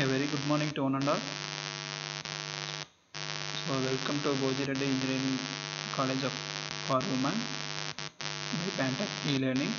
A very good morning to one and all. So welcome to Bhoj Reddy Engineering College of for Women by pantechelearning.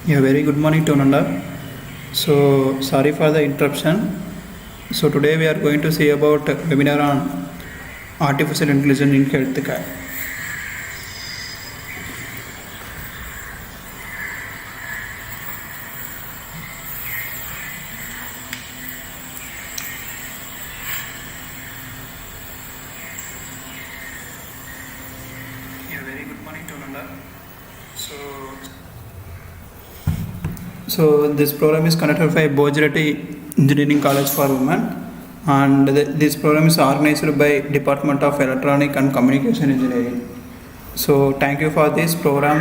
Yeah, very good morning to Nanda. So sorry for the interruption. So today we are going to see about webinar on artificial intelligence in healthcare. Yeah, very good morning to Nanda. So this program is conducted by Bhoj Engineering College for Women, and this program is organized by Department of Electronic and Communication Engineering. So thank you for this program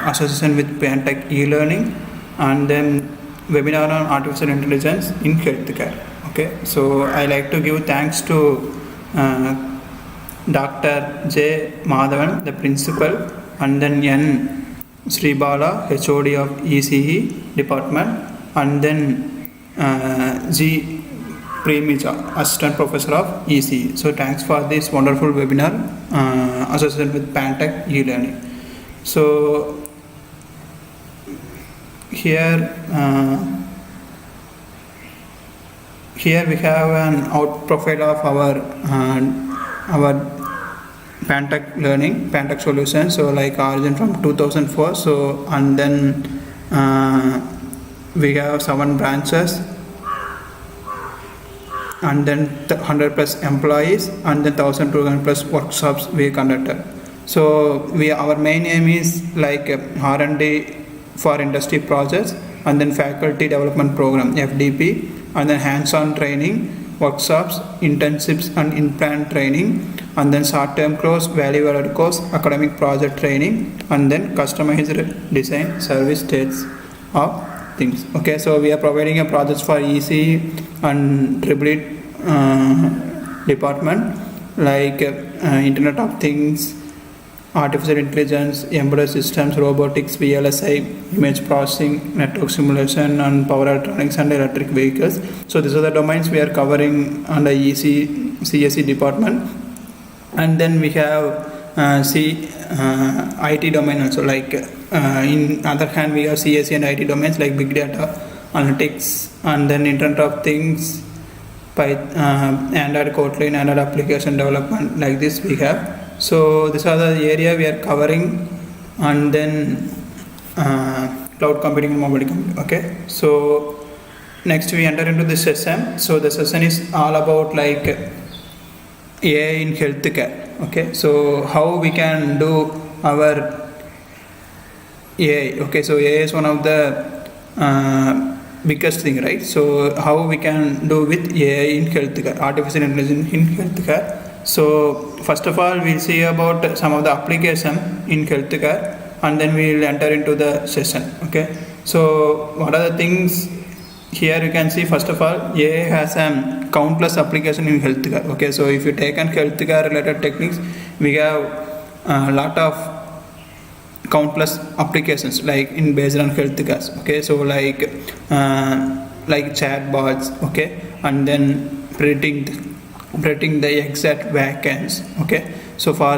association with pantechelearning and then webinar on artificial intelligence in healthcare. Okay, so I like to give thanks to Dr. J. Madhavan, the principal, and then N. Sribala, HOD of ECE department, and then G. Premija, assistant professor of ECE. So thanks for this wonderful webinar associated with Pantech e-learning. So here we have an out profile of our Pantech learning, Pantech solution. So like origin from 2004. So and then we have 7 branches, and then 100 plus employees, and then 1200 plus workshops we conducted. So our main aim is like R&D for industry projects, and then faculty development program FDP, and then hands-on training, workshops, internships and in-plant training, and then short-term course, value-added course, academic project training, and then customized design service states of things. Okay, so we are providing a projects for EC and IEEE department like Internet of Things, artificial intelligence, embedded systems, robotics, VLSI, image processing, network simulation, and power electronics and electric vehicles. So these are the domains we are covering under CSE department. And then we have IT domain also, like in other hand we have CSE and IT domains like big data, analytics, and then Internet of Things, Android Kotlin, Android application development, like this we have. So these are the area we are covering, and then cloud computing and mobile computing. Okay, so next we enter into this session. So the session is all about like AI in healthcare. Okay, so how we can do our AI. Okay, so AI is one of the biggest thing, right? So how we can do with AI in healthcare, artificial intelligence in healthcare. So first of all, we'll see about some of the application in healthcare, and then we'll enter into the session. Okay, so what are the things here you can see? First of all, AI has countless application in healthcare. Okay, so if you take on healthcare related techniques, we have a lot of countless applications like in based on healthcare. Okay, so like chatbots. Okay, and then predicting the exact vaccines. Okay, so for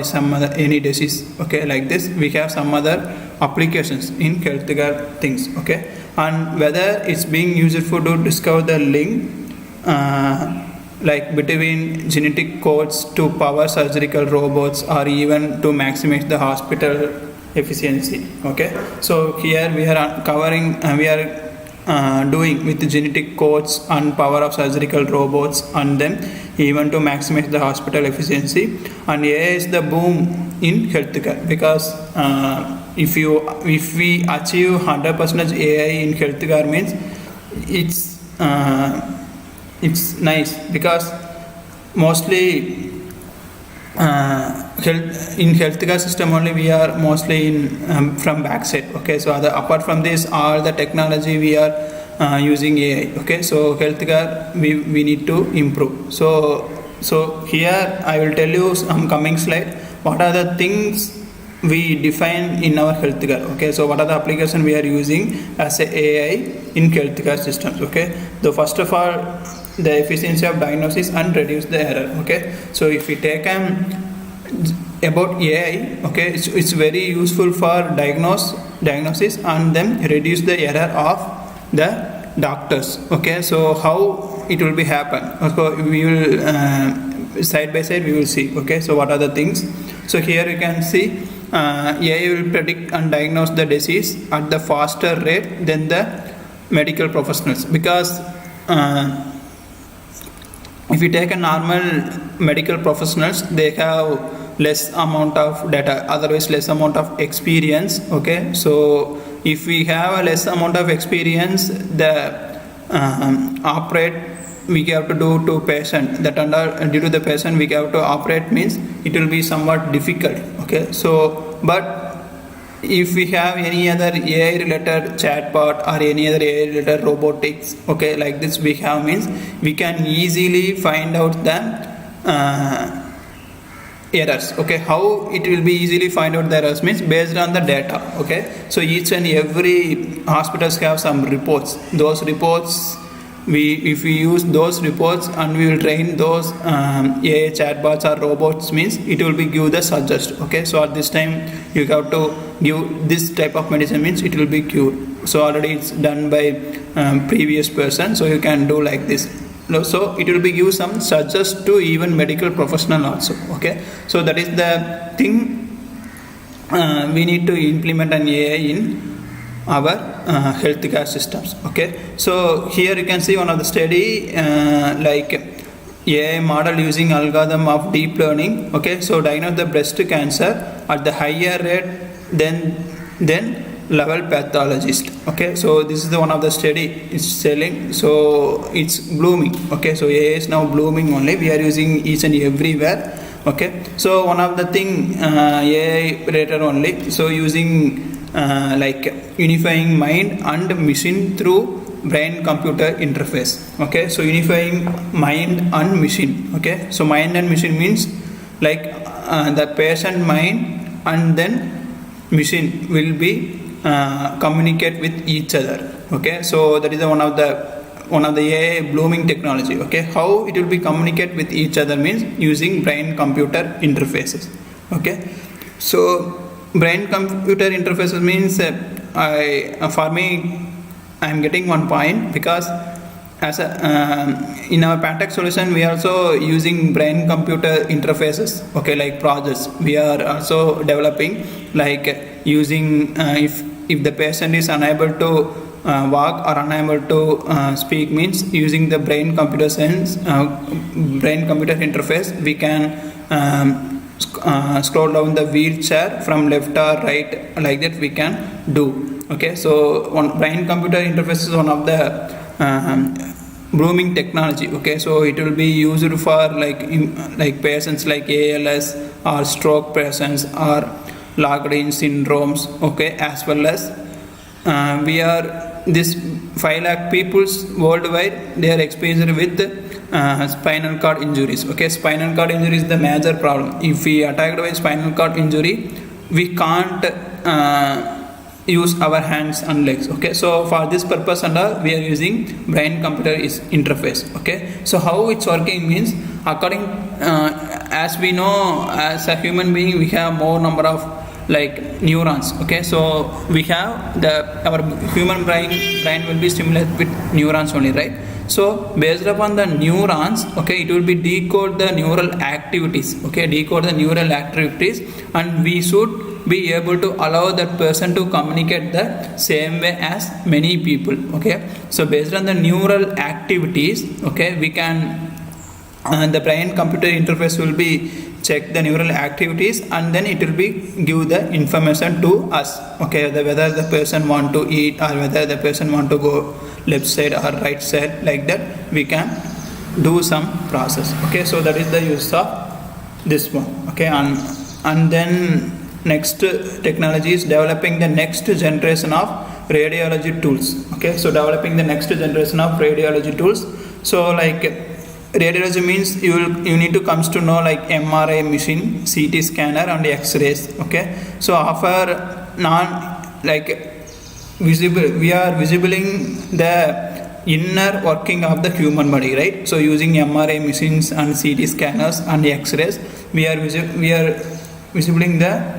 some other any disease. Okay, like this we have some other applications in healthcare things. Okay, and whether it's being useful to discover the link like between genetic codes to power surgical robots, or even to maximize the hospital efficiency. Okay, so here we are covering doing with the genetic codes and power of surgical robots, and then even to maximize the hospital efficiency. And AI is the boom in healthcare, because if we achieve 100% AI in healthcare means it's nice, because mostly in healthcare system only we are mostly in from backside. Okay, so apart from this, all the technology we are using AI. Okay, so healthcare we need to improve. So here I will tell you some coming slide what are the things we define in our healthcare. Okay, so what are the application we are using as a AI in healthcare systems. Okay, so first of all, the efficiency of diagnosis and reduce the error. Okay, so if we take about AI, okay, it's very useful for diagnose diagnosis and then reduce the error of the doctors. Okay, so how it will be happen? So we will side by side we will see. Okay, so what are the things? So here you can see AI will predict and diagnose the disease at the faster rate than the medical professionals, because if you take a normal medical professionals, they have less amount of data, otherwise less amount of experience. Okay, so if we have a less amount of experience, the operate we have to do to patient, that under due to the patient we have to operate means it will be somewhat difficult. Okay, so but if we have any other AI related chatbot or any other AI related robotics, okay, like this we have means we can easily find out the errors. Okay, how it will be easily find out the errors means based on the data. Okay, so each and every hospitals have some reports. Those reports if we use those reports and we will train those AI chatbots or robots means it will be give the suggest. Okay, so at this time you have to give this type of medicine means it will be cured. So already it's done by previous person, so you can do like this. So it will be give some suggest to even medical professional also. Okay, so that is the thing we need to implement an AI in our healthcare systems. Okay, so here you can see one of the study like AI model using algorithm of deep learning. Okay, so diagnose the breast cancer at the higher rate than level pathologist. Okay, so this is the one of the study it's selling, so it's blooming. Okay, so AI is now blooming only, we are using each and everywhere. Okay, so one of the thing AI related only, so using like unifying mind and machine through brain computer interface. Okay, so unifying mind and machine. Okay, so mind and machine means like the patient mind and then machine will be communicate with each other. Okay, so that is one of the AI blooming technology. Okay, how it will be communicate with each other means using brain computer interfaces. Okay, so brain computer interfaces means for me I am getting one point, because as in our pantech solution we are also using brain computer interfaces. Okay, like projects we are also developing, like using if the patient is unable to walk or unable to speak means using the brain computer interface we can scroll down the wheelchair from left or right, like that we can do. Okay, so one brain computer interface is one of the blooming technology. Okay, so it will be used for like patients like ALS or stroke patients or locked in syndromes. Okay, as well as we are this 5 lakh peoples worldwide, they are experienced with spinal cord injuries. Okay, spinal cord injury is the major problem. If we attacked by spinal cord injury, we can't use our hands and legs. Okay, so for this purpose and all we are using brain computer interface. Okay, so how it's working means according as we know, as a human being we have more number of like neurons. Okay, so we have our human brain will be stimulated with neurons only, right? So based upon the neurons, okay, it will be decode the neural activities. Okay, decode the neural activities, and we should be able to allow that person to communicate the same way as many people. Okay, so based on the neural activities, okay, we can the brain computer interface will be check the neural activities, and then it will be give the information to us. Okay, whether the person want to eat or whether the person want to go left side or right side, like that we can do some process. Okay, so that is the use of this one. Okay, and then next technology is developing the next generation of radiology tools. Okay, so developing the next generation of radiology tools. So like radiology means you need to comes to know like MRI machine, CT scanner and X-rays. Okay, so offer we are visibling the inner working of the human body, right? So using MRI machines and CT scanners and X-rays, we are visibling the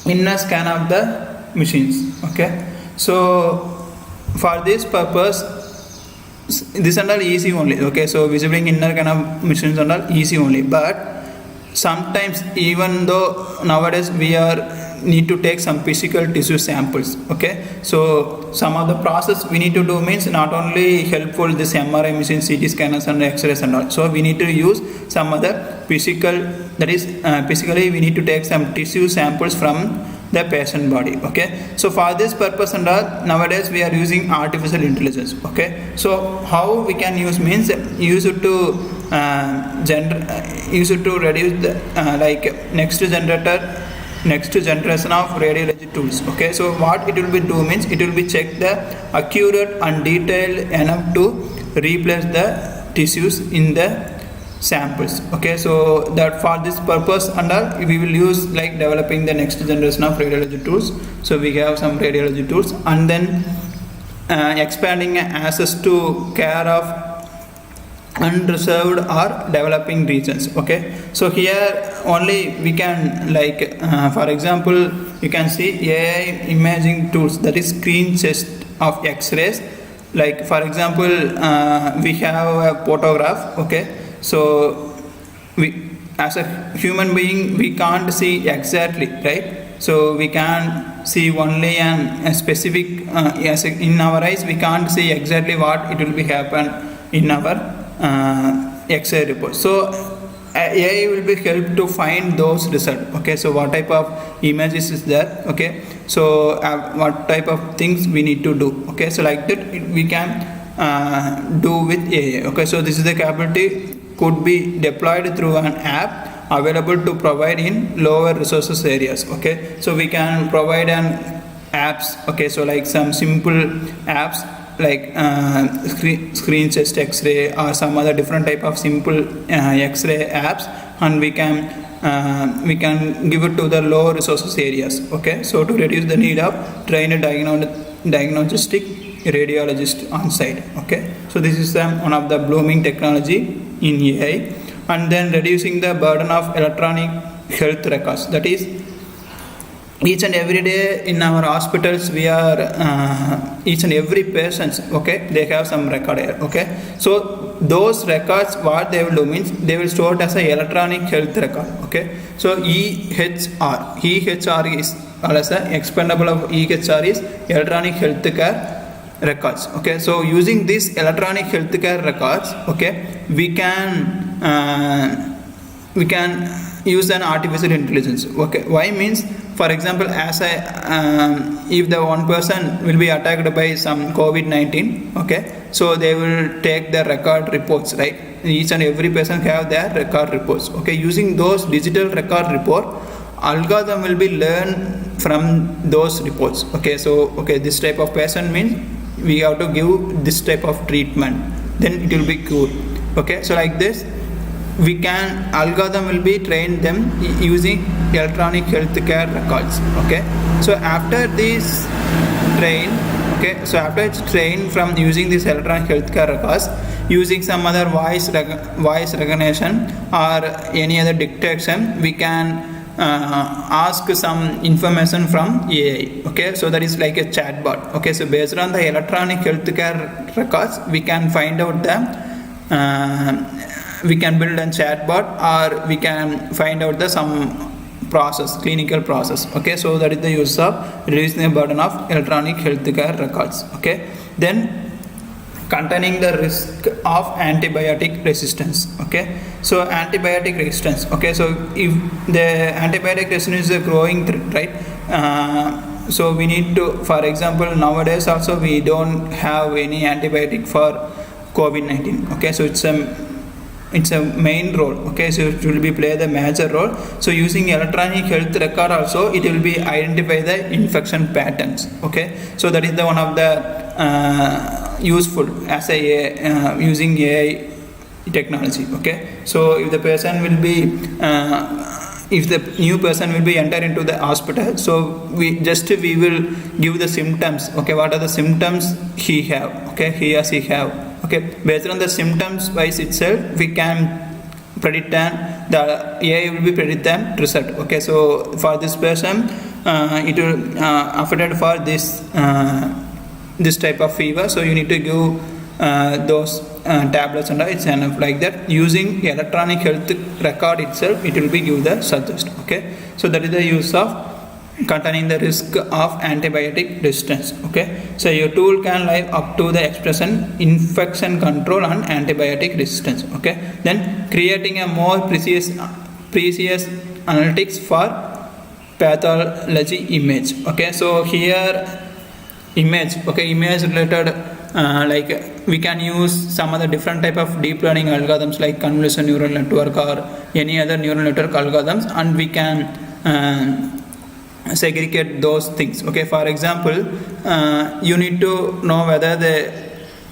inner scan of the machines. Okay, so for this purpose, this and all easy only. Okay, so visibling inner scan of machines and all easy only, but sometimes even though nowadays we are need to take some physical tissue samples. Okay, so some of the process we need to do means not only helpful this MRI machine, CT scanners and X-rays and all, so we need to use some other physical, that is physically we need to take some tissue samples from the patient body. Okay, so for this purpose and all, nowadays we are using artificial intelligence. Okay, so how we can use means use it to use it to reduce the like next generation of radiology tools. Okay, so what it will be do means it will be check the accurate and detailed enough to replace the tissues in the samples. Okay, so that for this purpose and all we will use like developing the next generation of radiology tools. So we have some radiology tools, and then expanding access to care of unreserved or developing regions. Okay, so here only we can like for example you can see AI imaging tools, that is screen chest of X-rays. Like for example we have a photograph. Okay, so we as a human being we can't see exactly, right? So we can see only a specific in our eyes we can't see exactly what it will be happen in our X-ray report. So AI will be helped to find those results. Okay, so what type of images is there? Okay, so what type of things we need to do? Okay, so like that we can do with AI. Okay, so this is the capability could be deployed through an app available to provide in lower resources areas. Okay, so we can provide an apps. Okay, so like some simple apps like screen chest X-ray or some other different type of simple X-ray apps, and we can give it to the low resources areas. Okay, so to reduce the need of trained diagnostic radiologist on site. Okay, so this is one of the blooming technology in AI. And then reducing the burden of electronic health records, that is each and every day in our hospitals we are each and every patient, okay, they have some record here. Okay, so those records what they will do means they will store it as a electronic health record. Okay, so EHR is as a expandable of EHR is electronic healthcare records. Okay, so using these electronic healthcare records, okay, we can use an artificial intelligence. Okay, why means for example as if the one person will be attacked by some COVID-19, okay, so they will take the record reports, right? Each and every person have their record reports. Okay, using those digital record report, algorithm will be learned from those reports. Okay, so okay, this type of patient means we have to give this type of treatment, then it will be cured. Okay, so like this we can algorithm will be trained them using electronic healthcare records. Okay, so after this train, okay, so after it's trained from using this electronic healthcare records, using some other voice recognition or any other detection, we can ask some information from AI. Okay, so that is like a chatbot. Okay, so based on the electronic healthcare records we can find out the we can build a chatbot, or we can find out the some process, clinical process. Okay, so that is the use of reducing the burden of electronic healthcare records. Okay, then containing the risk of antibiotic resistance. Okay, so antibiotic resistance. Okay, so if the antibiotic resistance is a growing threat, right? So we need to, for example, nowadays also we don't have any antibiotic for COVID-19. Okay, so it's a main role. Okay, so it will be play the major role. So using electronic health record also it will be identify the infection patterns. Okay, so that is the one of the useful as a using AI technology. Okay, so if the person will be if the new person will be enter into the hospital, so we will give the symptoms. Okay, what are the symptoms he have? Okay, he or she have. Okay, based on the symptoms wise itself we can predict, and the AI will be predict the result. Okay, so for this person it will affected for this type of fever, so you need to give those tablets, and it's enough. Like that, using electronic health record itself, it will be give the suggest. Okay, so that is the use of containing the risk of antibiotic resistance. Okay, so your tool can live up to the expression infection control and antibiotic resistance. Okay, then creating a more precise analytics for pathology image. Okay, so here image, okay, image related, like we can use some other different type of deep learning algorithms like convolutional neural network or any other neural network algorithms, and we can segregate those things. Okay, for example, you need to know whether the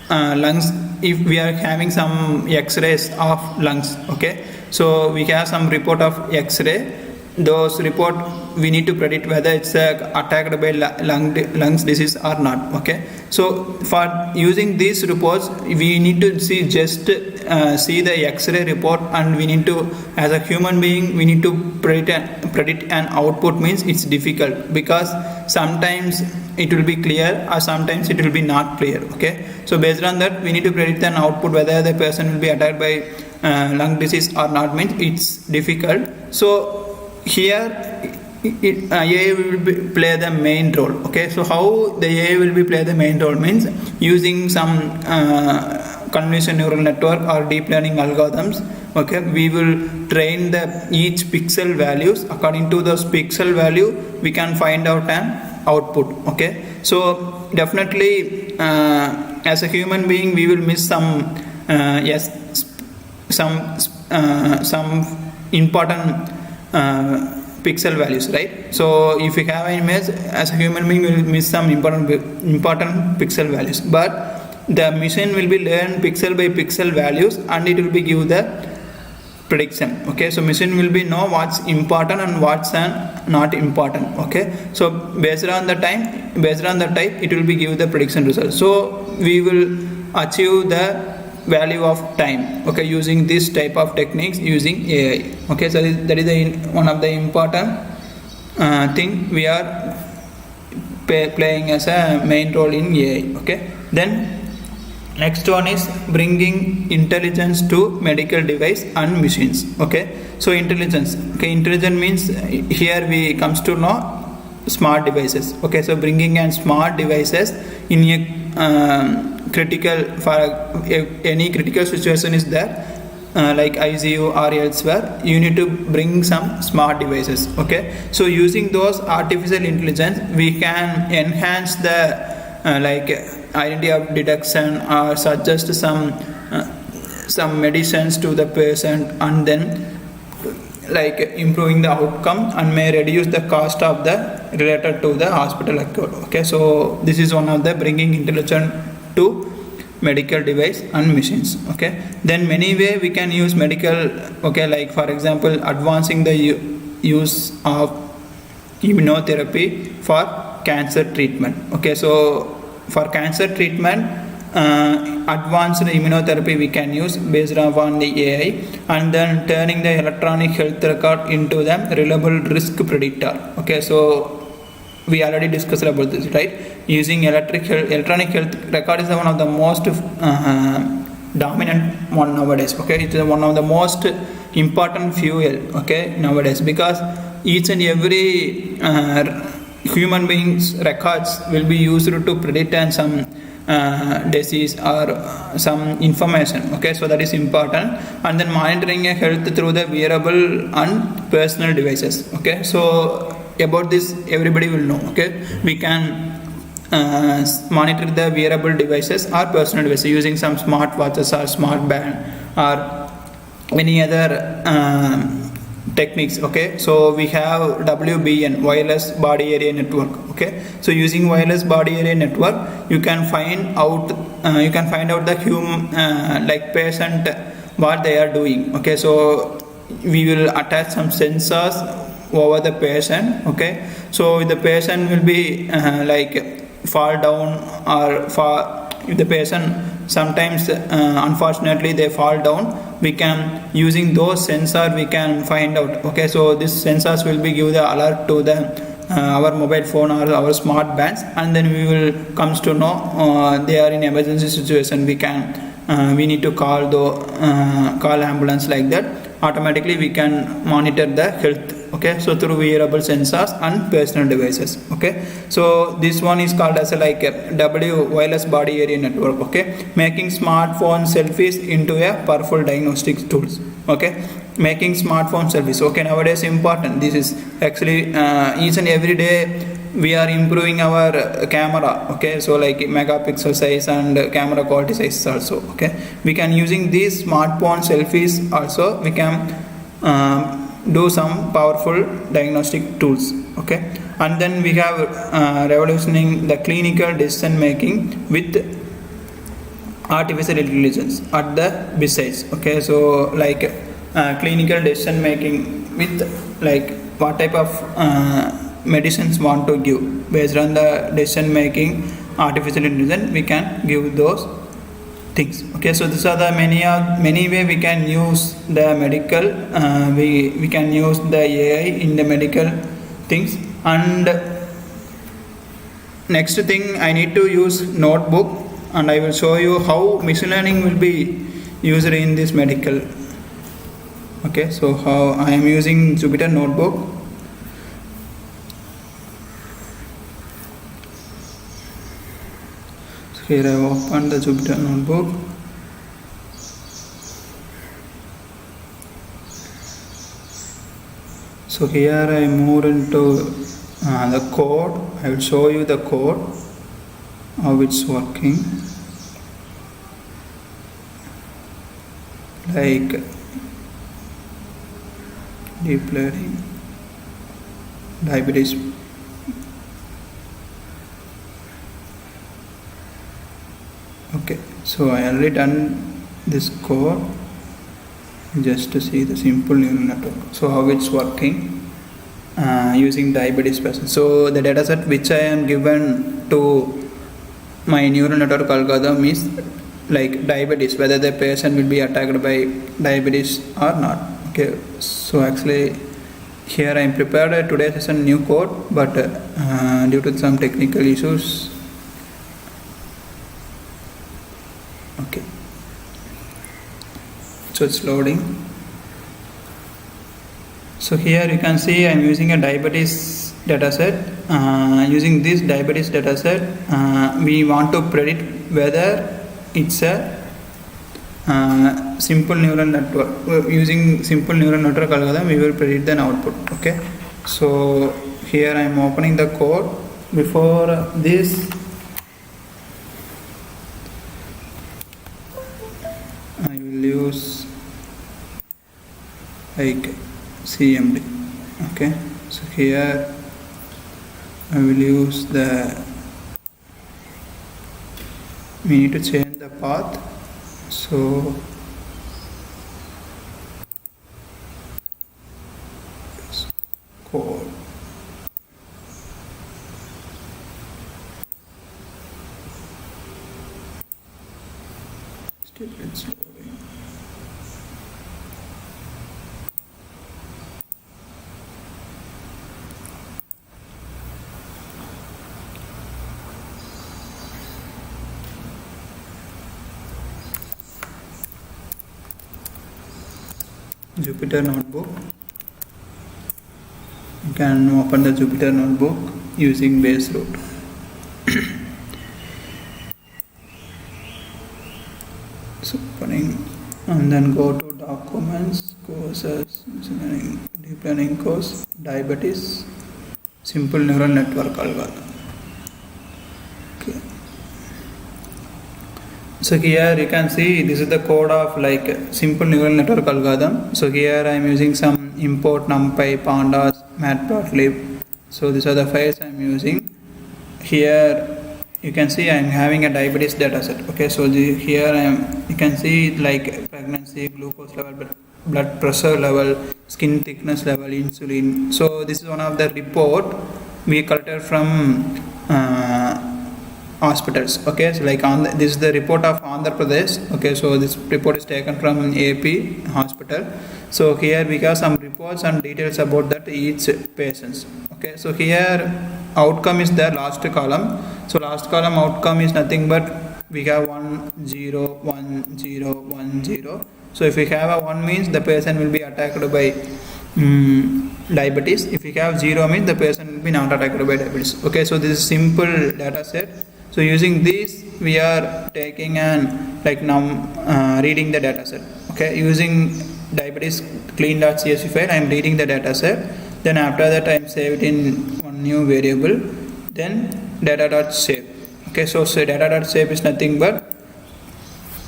lungs, if we are having some x-rays of lungs. Okay, so we have some report of x-ray, those report we need to predict whether it's attacked by lungs disease or not. Okay, so for using these reports, we need to see the x-ray report, and we need to, as a human being, we need to predict an output. Means it's difficult because sometimes it will be clear or sometimes it will be not clear. Okay, so based on that, we need to predict an output whether the person will be attacked by lung disease or not. Means it's difficult. So here AI will play the main role. Okay, so how the AI will be play the main role means using some convolutional neural network or deep learning algorithms. Okay, we will train each pixel values. According to those pixel value, we can find out an output. Okay, so definitely as a human being, we will miss some important pixel values, right? So if you have an image, as a human being, we will miss some important pixel values, but the machine will be learn pixel by pixel values, and it will be give the prediction. Okay, so machine will be know what's important and what's not important. Okay, so based on the type, it will be give the prediction result. So we will achieve the value of time. Okay, using this type of techniques using AI. Okay, so that is one of the important thing we are playing as a main role in AI. Okay, then next one is bringing intelligence to medical device and machines. Okay, so intelligence. Okay, intelligence means here we comes to know smart devices. Okay, so bringing in smart devices in a critical, for any critical situation is there, like ICU or elsewhere, you need to bring some smart devices. Okay, so using those artificial intelligence, we can enhance the like identity of detection or suggest some medicines to the patient, and then like improving the outcome, and may reduce the cost of the related to the hospital account. Okay, so this is one of the bringing intelligence to medical device and machines. Okay, then many way we can use medical. Okay, like for example, advancing the use of immunotherapy for cancer treatment. Okay, so for cancer treatment, advanced immunotherapy we can use based on the AI, and then turning the electronic health record into the reliable risk predictor. Okay, so we already discussed about this, right? Using electronic health record is one of the most dominant one nowadays. Okay, it is one of the most important fuel. Okay, nowadays, because each and every human beings records will be used to predict and some disease or some information. Okay, so that is important. And then monitoring a health through the wearable and personal devices. Okay, so about this everybody will know. Okay, we can monitor the wearable devices or personal devices using some smart watches or smart band or any other techniques. Okay, so we have WBN, wireless body area network. Okay, so using wireless body area network, you can find out the human like patient what they are doing. Okay, so we will attach some sensors over the patient. Okay, so the patient will be like fall down or if the patient sometimes unfortunately they fall down, we can using those sensors we can find out. Okay, so these sensors will be give the alert to the our mobile phone or our smart bands, and then we will comes to know they are in emergency situation. We need to call call ambulance, like that. Automatically we can monitor the health. Okay, so through wearable sensors and personal devices. Okay, so this one is called as a wireless body area network. Okay, making smartphone selfies into a powerful diagnostic tools. Okay, making smartphone selfies. Okay, nowadays important. This is actually each and every day we are improving our camera. Okay, so like megapixel size and camera quality size also. Okay, we can using these smartphone selfies also, we can do some powerful diagnostic tools. Okay, and then we have revolutioning the clinical decision making with artificial intelligence at the besides. Okay, so like clinical decision making with like what type of medicines want to give, based on the decision making artificial intelligence we can give those things. Okay, so these are the many way we can use the medical, we can use the AI in the medical things. And next thing, I need to use notebook, and I will show you how machine learning will be used in this medical. Okay, so how I am using Jupyter notebook. Here I open the Jupyter notebook. So here I move into the code. I will show you the code, how it's working. Like deep learning, diabetes. Okay, so I already done this code just to see the simple neural network. So how it's working using diabetes patient. So the dataset which I am given to my neural network algorithm is like diabetes, whether the patient will be attacked by diabetes or not. Okay, so actually here I am prepared today's session new code, but due to some technical issues. Okay, so it's loading. So here you can see I am using a diabetes dataset. Using this diabetes dataset, we want to predict whether it's a simple neural network. Using simple neural network algorithm, we will predict the output. Okay, so here I am opening the code. Before this, I will use like CMD. Okay, so here I will use we need to change the path. So code. Still it's loading. Jupyter notebook. You can open the Jupyter notebook using base root. So opening, and then go to documents, courses, deep learning course, diabetes, simple neural network algorithm. Okay. So here you can see this is the code of like simple neural network algorithm. So here I am using some import numpy, pandas, matplotlib. So these are the files I am using. Here you can see I am having a diabetes dataset. Okay, so here you can see like pregnancy, glucose level, blood pressure level, skin thickness level, insulin. So this is one of the report we collected from hospitals. Okay, so like this is the report of Andhra Pradesh. Okay, so this report is taken from AP hospital. So here we have some reports and details about that each patients. Okay, so here outcome is the last column. So last column outcome is nothing but we have 1 0 1 0 1 0. So if we have a 1 means the patient will be attacked by diabetes. If we have 0 means the patient will be not attacked by diabetes. Okay, so this is simple data set. So using this we are taking and like now reading the data set. Okay, using diabetes clean.csv file I am reading the data set. Then after that I am saved in one new variable. Then data.save. Okay, so data.save is nothing but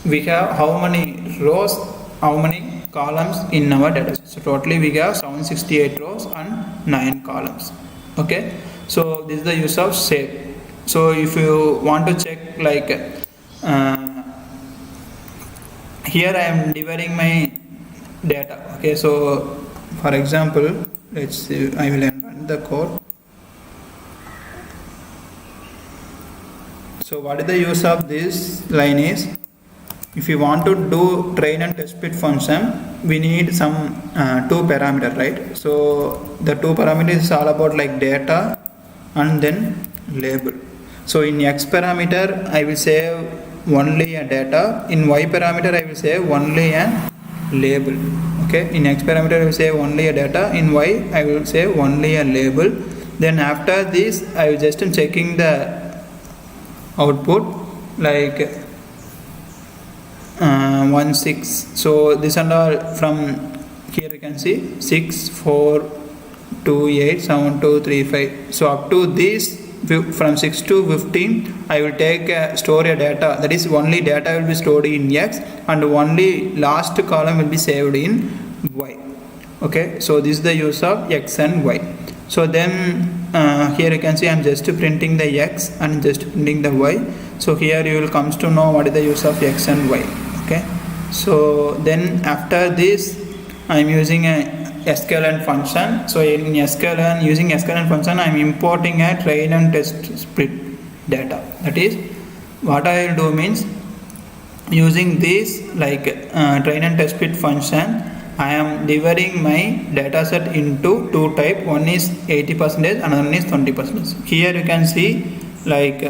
we have how many rows, how many columns in our data set. So totally we have 768 rows and 9 columns. Okay, so this is the use of save. So if you want to check like here I am dividing my data. Okay, so for example, let's see, I will run the code. So what is the use of this line is, if you want to do train and test fit function, we need some 2 parameters, right? So the 2 parameters is all about like data and then label. So in X parameter I will save only a data, in Y parameter I will save only a label. Okay, in X parameter I will save only a data, in Y I will save only a label. Then after this I will just checking the output like 1 6. So this and all from here you can see 6 4 2 8 7 2 3 5. So up to this from 6 to 15 I will take store a data, that is only data will be stored in X and only last column will be saved in Y. Okay, so this is the use of X and Y. So then here you can see I am just printing the X and just printing the Y. So here you will comes to know what is the use of X and Y. Okay, so then after this I am using a sklearn function. So in sklearn, using sklearn function I am importing a train and test split data. That is what I will do means, using this like train and test split function I am dividing my data set into 2 types. One is 80%, another one is 20%. Here you can see like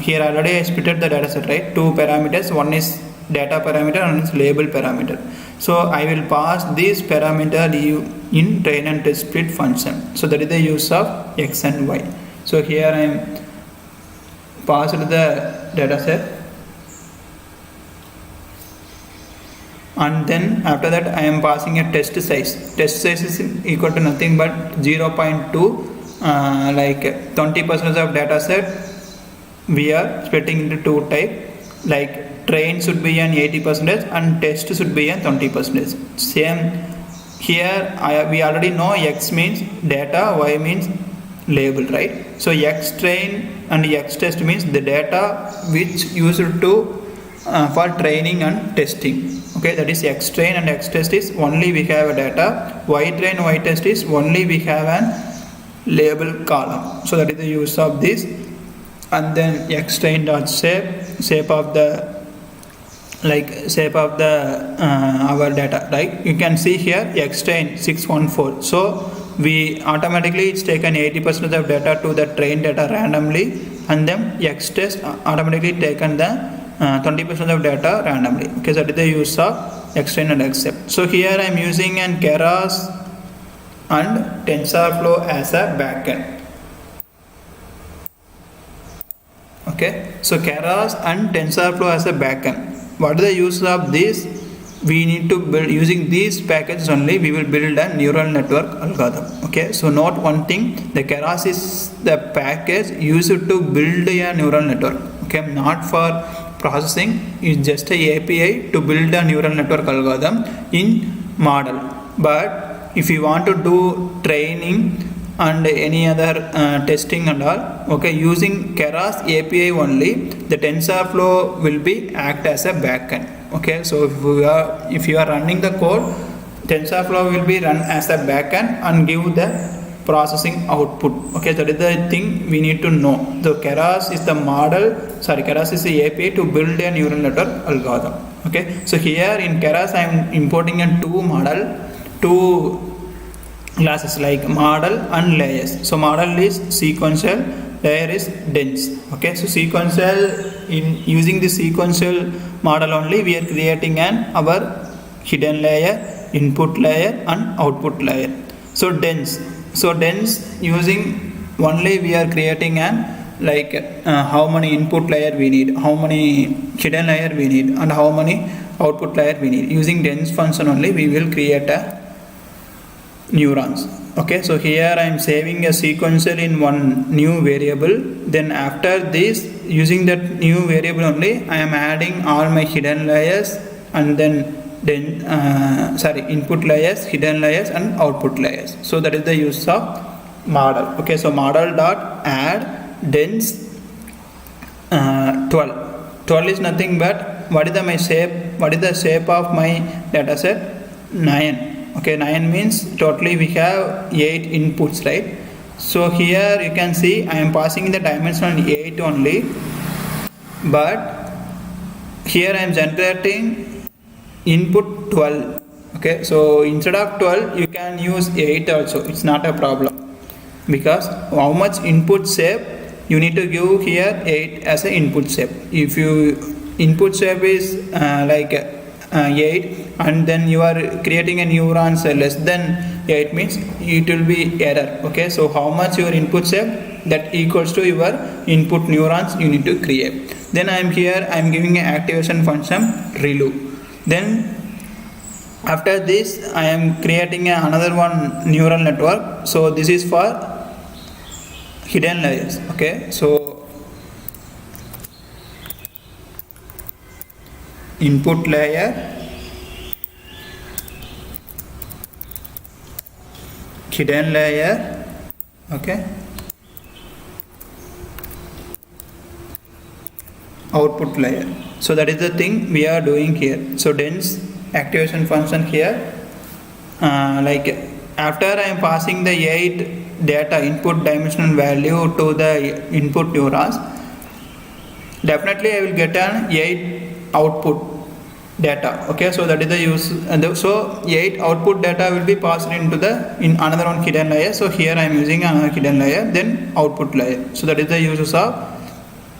here already I splitted the data set, right? 2 parameters, one is data parameter and one is label parameter. So I will pass this parameter in train and test split function. So that is the use of X and Y. So here I am passed the data set, and then after that I am passing a test size. Test size is equal to nothing but 0.2, like 20% of data set we are splitting into 2 types, like train should be an 80% and test should be an 20%. Same here we already know X means data, Y means label, right? So X train and X test means the data which used to for training and testing. Okay, that is X train and X test is only we have a data. Y train, Y test is only we have an label column. So that is the use of this. And then X train dot shape of the our data, right? You can see here X train 614. So we automatically it's taken 80% of data to the train data randomly, and then X test automatically taken the 20% of data randomly. Okay, so that is the use of X train and accept. So here I am using an Keras and TensorFlow as a backend. Okay, so Keras and TensorFlow as a backend. What is the use of this? We need to build, using these packages only we will build a neural network algorithm. Okay, so note one thing, the Keras is the package used to build a neural network. Okay, not for processing, is just a API to build a neural network algorithm in model. But if you want to do training and any other testing and all, okay, using Keras API only, the TensorFlow will be act as a backend. Okay, so if you are running the code, TensorFlow will be run as a backend and give the processing output. Okay, that is the thing we need to know. So Keras is the Keras is the API to build a neural network algorithm. Okay, so here in Keras I am importing a two classes like model and layers. So model is sequential, layer is dense. Okay, so sequential, in using the sequential model only we are creating our hidden layer, input layer and output layer. So dense using only we are creating how many input layer we need, how many hidden layer we need and how many output layer we need. Using dense function only we will create a neurons. Okay, so here I am saving a sequential in one new variable. Then after this, using that new variable only, I am adding all my hidden layers and then input layers, hidden layers and output layers. So that is the use of model. Okay, so model dot add dense 12. 12 is nothing but what is the shape of my data set? 9. Okay, 9 means totally we have 8 inputs, right? So here you can see I am passing in the dimension 8 only, but here I am generating input 12. Okay, so instead of 12 you can use 8 also, it's not a problem, because how much input shape you need to give here 8 as an input shape. If you input shape is 8 and then you are creating a neurons less than 8 means it will be error. Okay, so how much your input shape, that equals to your input neurons you need to create. Then I am giving an activation function ReLU. Then after this I am creating another one neural network. So this is for hidden layers. Okay, so input layer, hidden layer, okay, output layer. So that is the thing we are doing here. So dense activation function here, after I am passing the 8 data input dimensional value to the input neurons, definitely I will get an 8 output data. Okay, so that is the use. So 8 output data will be passed into in another one hidden layer. So here I am using another hidden layer, then output layer. So that is the uses of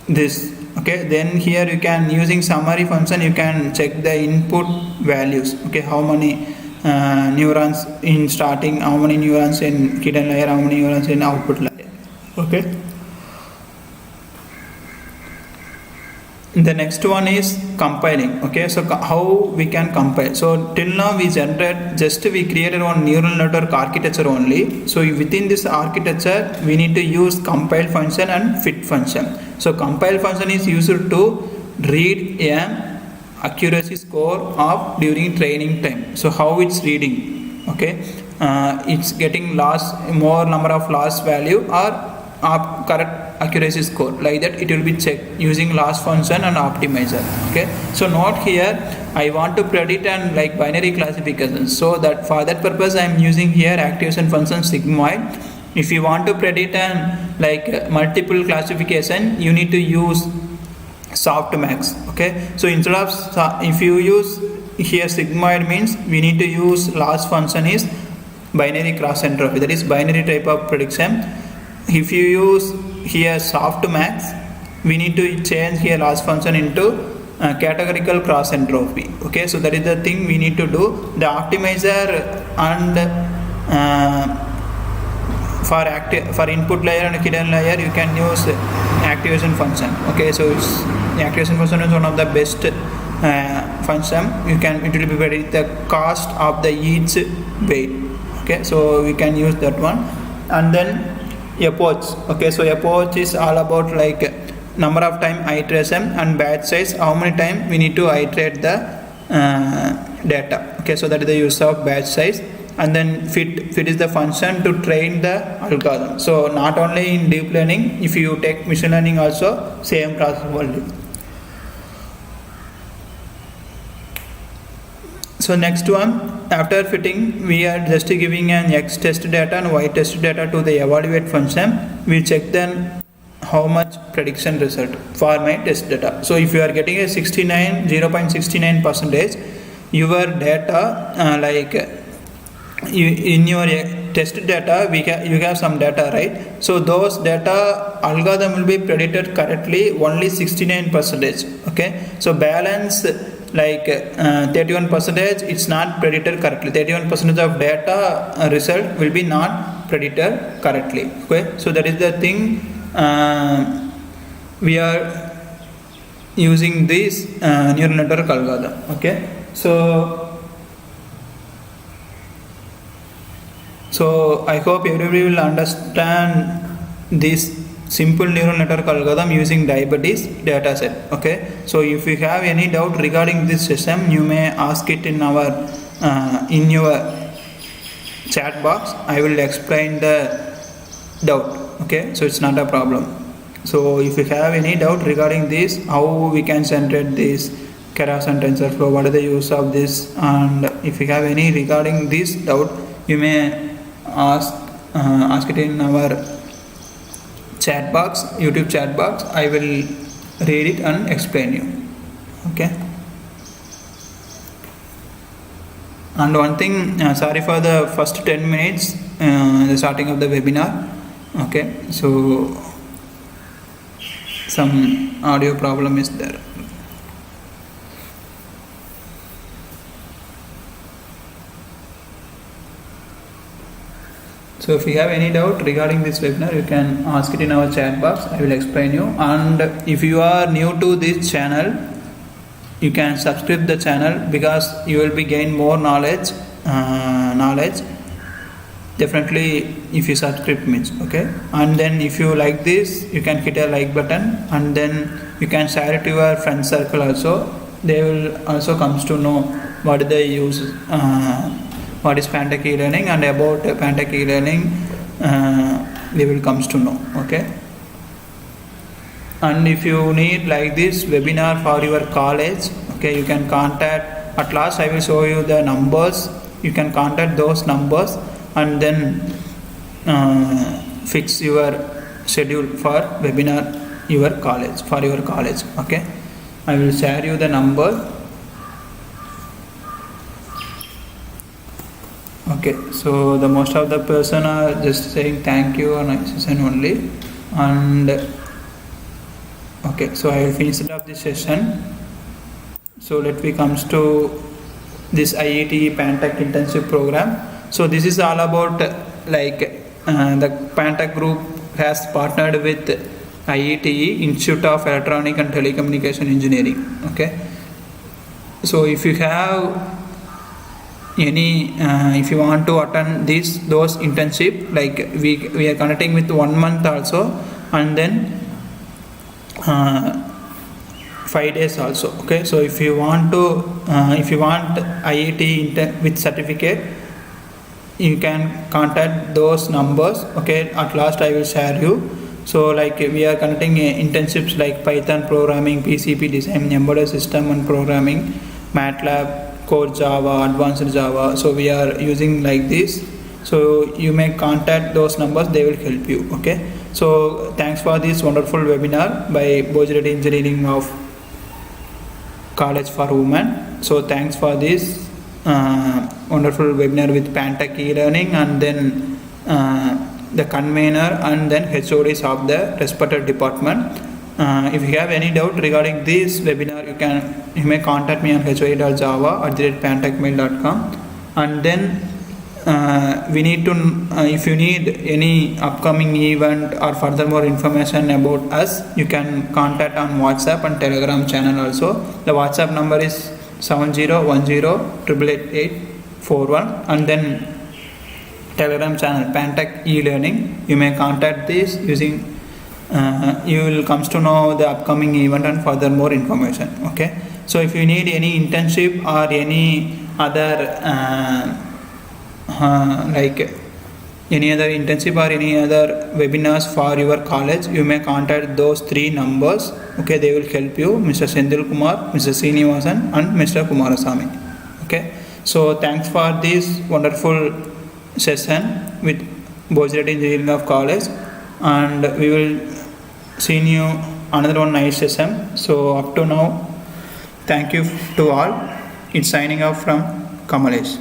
this. Okay, then here you can, using summary function, you can check the input values. Okay, how many neurons in starting, how many neurons in hidden layer, how many neurons in output layer. Okay. The next one is compiling. Okay, so how we can compile. So till now we created one neural network architecture only. So within this architecture we need to use compile function and fit function. So compile function is used to read an accuracy score of during training time. So how it's reading, okay, it's getting more number of loss value or correct accuracy score, like that it will be checked using loss function and optimizer. Okay, so note here I want to predict and binary classification, so that for that purpose I am using here activation function sigmoid. If you want to predict and multiple classification, you need to use softmax. Okay, so instead of if you use here sigmoid, means we need to use loss function is binary cross entropy, that is binary type of prediction. If you use here softmax, we need to change here loss function into categorical cross entropy. Okay, so that is the thing we need to do. The optimizer and for input layer and hidden layer you can use activation function. Okay, so the activation function is one of the best function. It will be predict the cost of the each weight. Okay, so we can use that one. And then approach. Okay, so approach is all about number of time iteration and batch size, how many time we need to iterate the data. Okay, so that is the use of batch size. And then fit is the function to train the algorithm. So not only in deep learning, if you take machine learning also same process only. So next one, after fitting we are just giving an x test data and y test data to the evaluate function. We check then how much prediction result for my test data. So if you are getting a 0.69%, your data in your test data, you have some data, right? So those data algorithm will be predicted correctly only 69%. Okay, so balance like 31% it's not predicted correctly. 31% of data result will be not predicted correctly. Okay, so that is the thing. We are using this neural network algorithm. Okay, so I hope everybody will understand this simple neural network algorithm using diabetes dataset. Okay, so if you have any doubt regarding this system, you may ask it in our in your chat box. I will explain the doubt. Okay, so it's not a problem. So if you have any doubt regarding this, how we can generate this keras and TensorFlow, what is the use of this, and if you have any regarding this doubt, you may ask it in our chat box, YouTube chat box. I will read it and explain you. Okay, and one thing, sorry for the first 10 minutes the starting of the webinar. Okay, so some audio problem is there. So if you have any doubt regarding this webinar, you can ask it in our chat box. I will explain you. And if you are new to this channel, you can subscribe the channel, because you will be gain more knowledge. Definitely if you subscribe means. Okay, and then if you like this, you can hit a like button, and then you can share it to your friend circle also. They will also comes to know what they use, what is pantechelearning, and about pantechelearning they will comes to know. Okay, and if you need like this webinar for your college, okay, you can contact. At last I will show you the numbers. You can contact those numbers and then fix your schedule for webinar for your college. Okay, I will share you the number. Okay, so the most of the person are just saying thank you on session only. And okay, so I will finish it up this session. So let me comes to this IETE Pantech internship program. So this is all about like the Pantech group has partnered with IETE, Institute of Electronic and Telecommunication Engineering. Okay, so if you have any if you want to attend those internship, like we are connecting with 1 month also, and then 5 days also. Okay, so if you want IETE with certificate, you can contact those numbers. Okay, at last I will share you. So like we are connecting internships like Python programming, PCB design, embedded system and programming, MATLAB, core Java, advanced Java. So we are using like this. So you may contact those numbers, they will help you. Okay, so thanks for this wonderful webinar by Bhoj Reddy Engineering of College for Women. So thanks for this wonderful webinar with pantechelearning, and then the convener and then HODs of the respected department. If you have any doubt regarding this webinar, you may contact me on hod.java@pantechmail.com. And then we need to if you need any upcoming event or furthermore information about us, you can contact on WhatsApp and Telegram channel also. The WhatsApp number is 7010888841, and then Telegram channel Pantech e-learning. You may contact this using you will comes to know the upcoming event and further more information. Okay, so if you need any internship or any other like any other internship or any other webinars for your college, you may contact those 3 numbers. Okay, they will help you, Mr. Sendil Kumar, Mr. Srinivasan and Mr. Kumarasamy. Okay, so thanks for this wonderful session with Bhoj Reddy Engineering of College, and we will see you another one nice session. So up to now, thank you to all. It's signing off from Kamalesh.